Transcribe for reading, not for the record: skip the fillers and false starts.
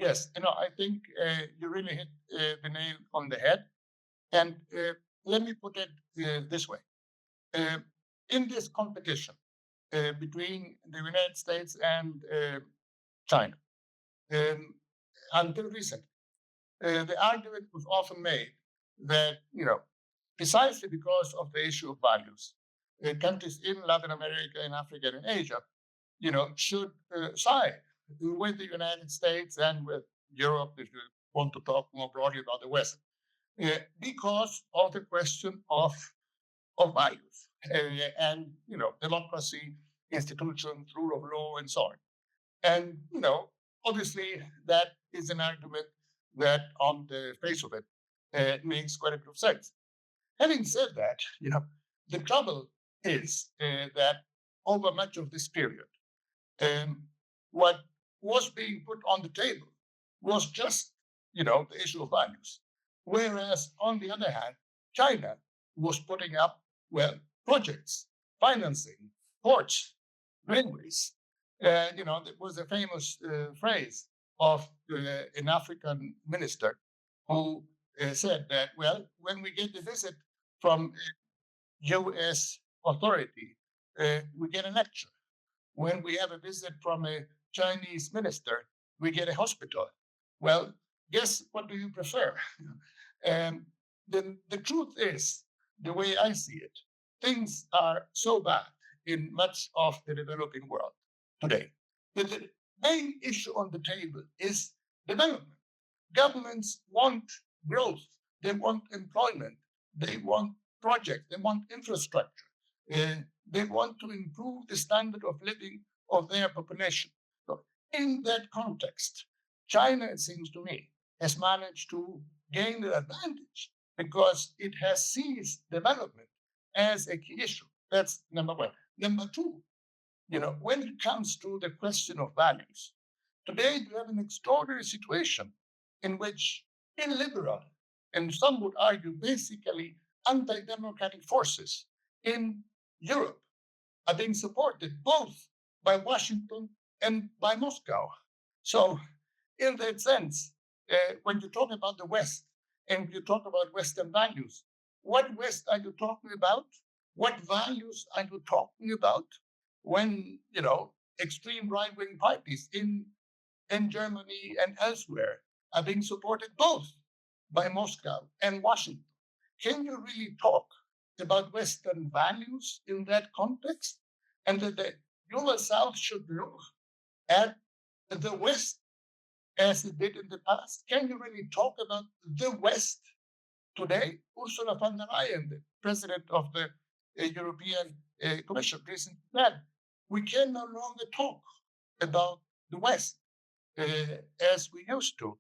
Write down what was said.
Yes, I think you really hit the nail on the head. And let me put it this way. In this competition between the United States and China, until recently, the argument was often made that, precisely because of the issue of values, countries in Latin America, in Africa, and in Asia, should side with the United States and with Europe, if you want to talk more broadly about the West, because of the question of values and, democracy, institutions, rule of law, and so on. And, obviously, that is an argument that, on the face of it, makes quite a bit of sense. Having said that, the trouble is that over much of this period, what was being put on the table was just, the issue of values. Whereas, on the other hand, China was putting up, projects, financing, ports, railways. There was a famous phrase of an African minister who said that, when we get a visit from a U.S. authority, we get a lecture. When we have a visit from a Chinese minister, we get a hospital. Well, guess what do you prefer? The truth is, the way I see it, things are so bad in much of the developing world today that the main issue on the table is development. Governments want growth, they want employment, they want projects, they want infrastructure, they want to improve the standard of living of their population. So in that context, China, it seems to me, has managed to gain an advantage because it has seized development as a key issue. That's number one. Number two, when it comes to the question of values, today you have an extraordinary situation in which illiberal, and some would argue basically anti-democratic forces in Europe are being supported both by Washington and by Moscow. So in that sense, when you talk about the West and you talk about Western values, what West are you talking about? What values are you talking about when, extreme right-wing parties in Germany and elsewhere are being supported both by Moscow and Washington? Can you really talk about Western values in that context? And that the global South should look at the West as it did in the past? Can you really talk about the West today? Ursula von der Leyen, the president of the European Commission, recently said, we can no longer talk about the West as we used to.